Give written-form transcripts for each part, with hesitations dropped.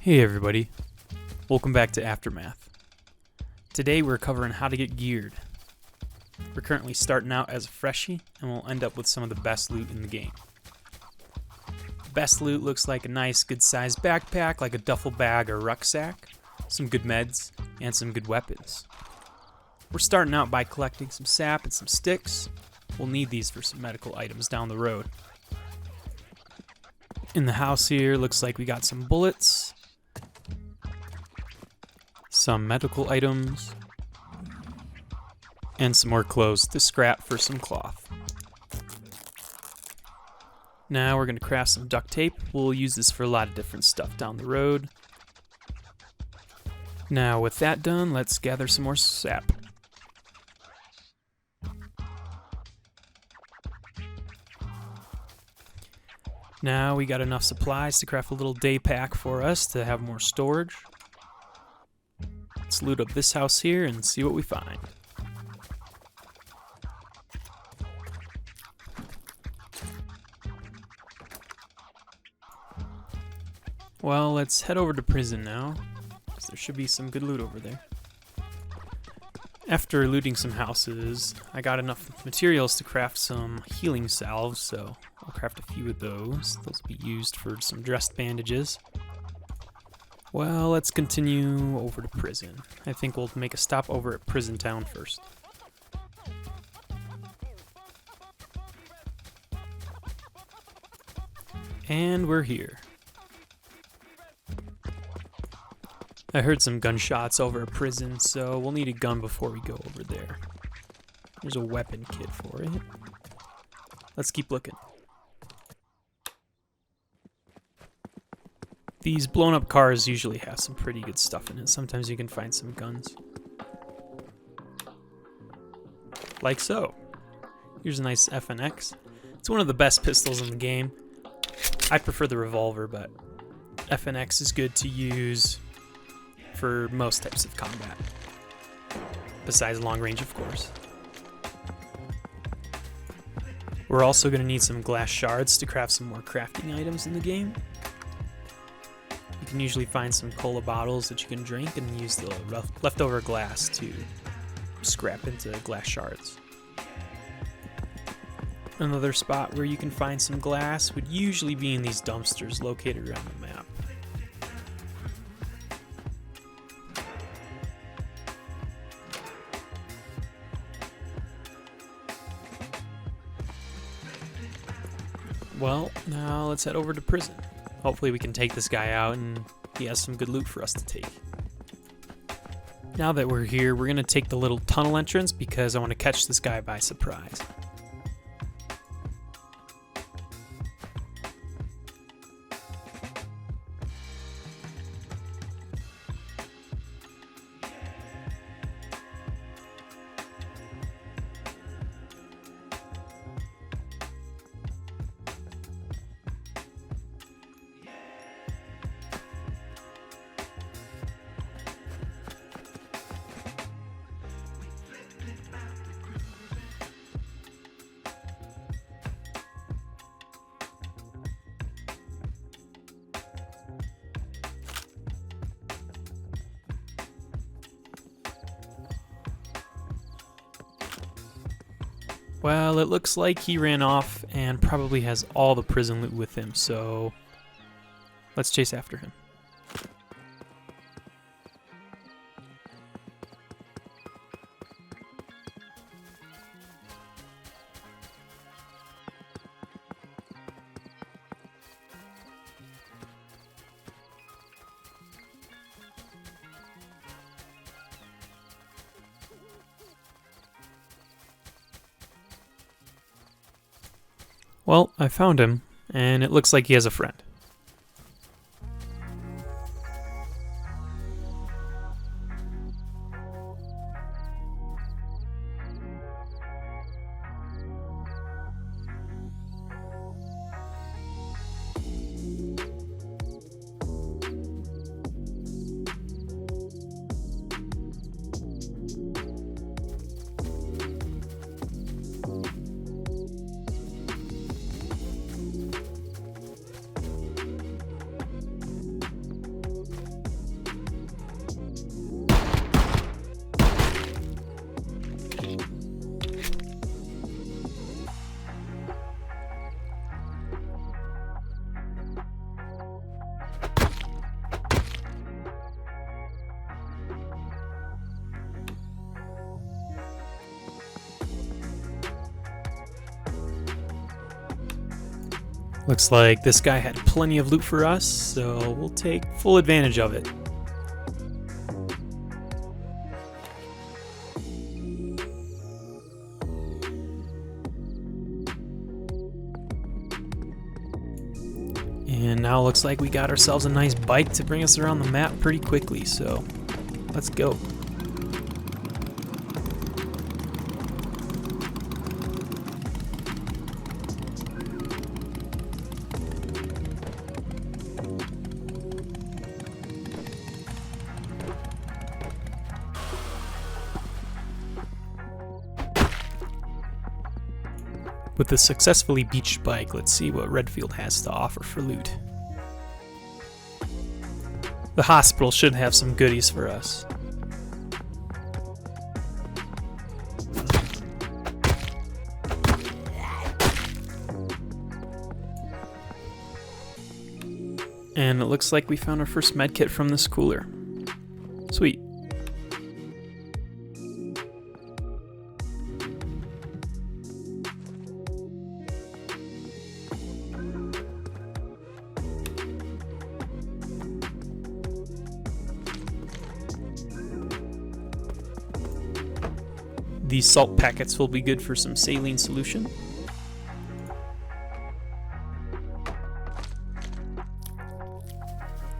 Hey everybody, welcome back to Aftermath. Today we're covering how to get geared. We're currently starting out as a freshie and we'll end up with some of the best loot in the game. The best loot looks like a nice good sized backpack like a duffel bag or rucksack, some good meds, and some good weapons. We're starting out by collecting some sap and some sticks. We'll need these for some medical items down the road. In the house here, looks like we got some bullets, some medical items, and some more clothes to scrap for some cloth. Now we're going to craft some duct tape. We'll use this for a lot of different stuff down the road. Now with that done, let's gather some more sap. Now we got enough supplies to craft a little day pack for us to have more storage. Let's loot up this house here and see what we find. Well, let's head over to prison now, because there should be some good loot over there. After looting some houses, I got enough materials to craft some healing salves, so I'll craft a few of those. Those will be used for some dressed bandages. Well, let's continue over to prison. I think we'll make a stop over at Prison Town first. And we're here. I heard some gunshots over at prison, so we'll need a gun before we go over there. There's a weapon kit for it. Let's keep looking. These blown up cars usually have some pretty good stuff in it. Sometimes you can find some guns. Like so. Here's a nice FNX. It's one of the best pistols in the game. I prefer the revolver, but FNX is good to use for most types of combat. Besides long range, of course. We're also going to need some glass shards to craft some more crafting items in the game. You can usually find some cola bottles that you can drink and use the leftover glass to scrap into glass shards. Another spot where you can find some glass would usually be in these dumpsters located around the map. Well, now let's head over to prison. Hopefully we can take this guy out and he has some good loot for us to take. Now that we're here, we're going to take the little tunnel entrance because I want to catch this guy by surprise. Well, it looks like he ran off and probably has all the prison loot with him, so let's chase after him. Well, I found him, and it looks like he has a friend. Looks like this guy had plenty of loot for us, so we'll take full advantage of it. And now it looks like we got ourselves a nice bike to bring us around the map pretty quickly, so let's go. With the successfully beached bike, let's see what Redfield has to offer for loot. The hospital should have some goodies for us. And it looks like we found our first medkit from this cooler. Sweet. These salt packets will be good for some saline solution.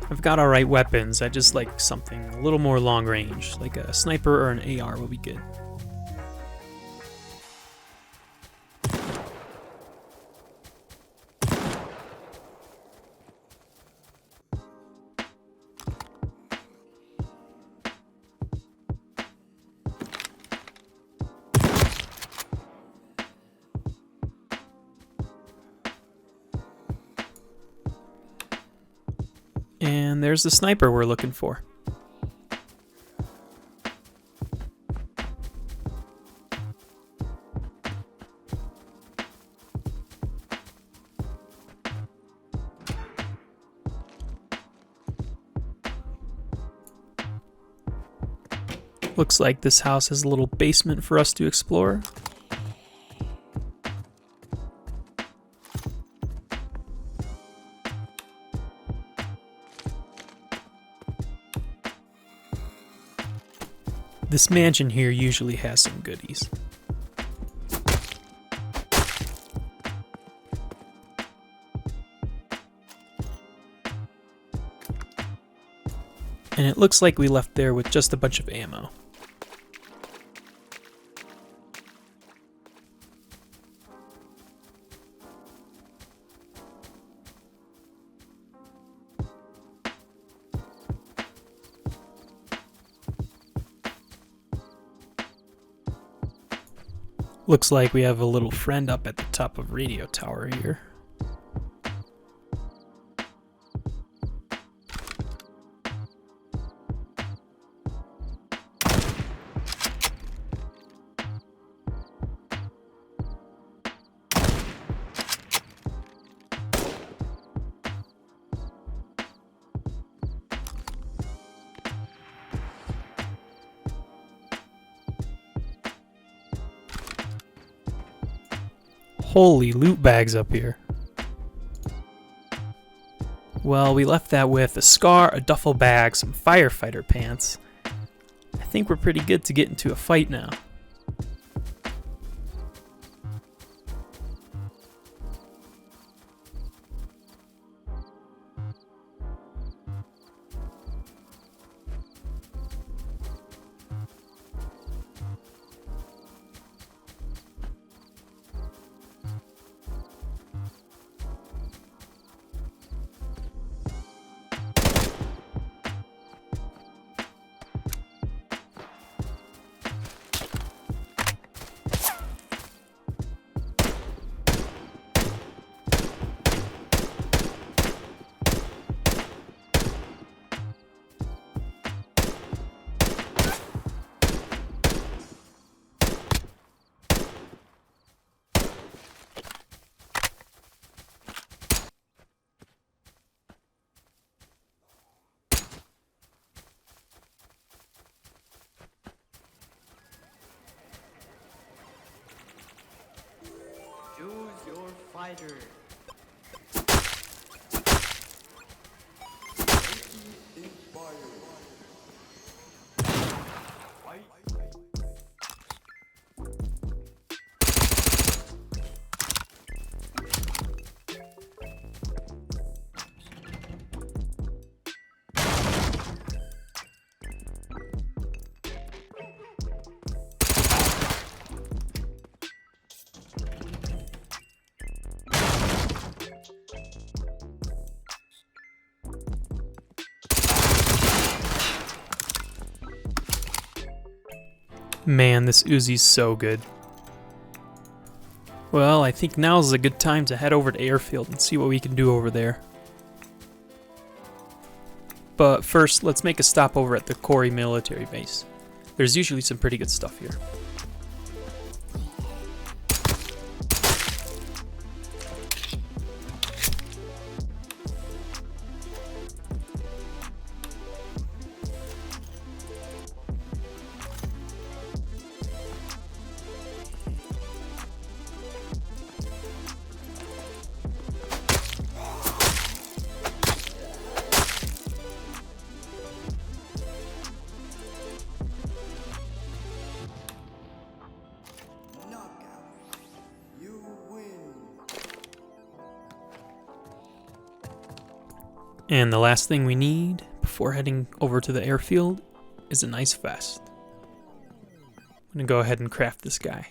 I've got alright weapons, I just like something a little more long range, like a sniper or an AR will be good. And there's the sniper we're looking for. Looks like this house has a little basement for us to explore. This mansion here usually has some goodies. And it looks like we left there with just a bunch of ammo. Looks like we have a little friend up at the top of radio tower here. Holy loot bags up here. Well, we left that with a scar, a duffel bag, some firefighter pants. I think we're pretty good to get into a fight now. Choose your fighter. Man, this Uzi's so good. Well, I think now's a good time to head over to Airfield and see what we can do over there. But first, let's make a stop over at the Corey military base. There's usually some pretty good stuff here. And the last thing we need before heading over to the airfield is a nice vest. I'm gonna go ahead and craft this guy.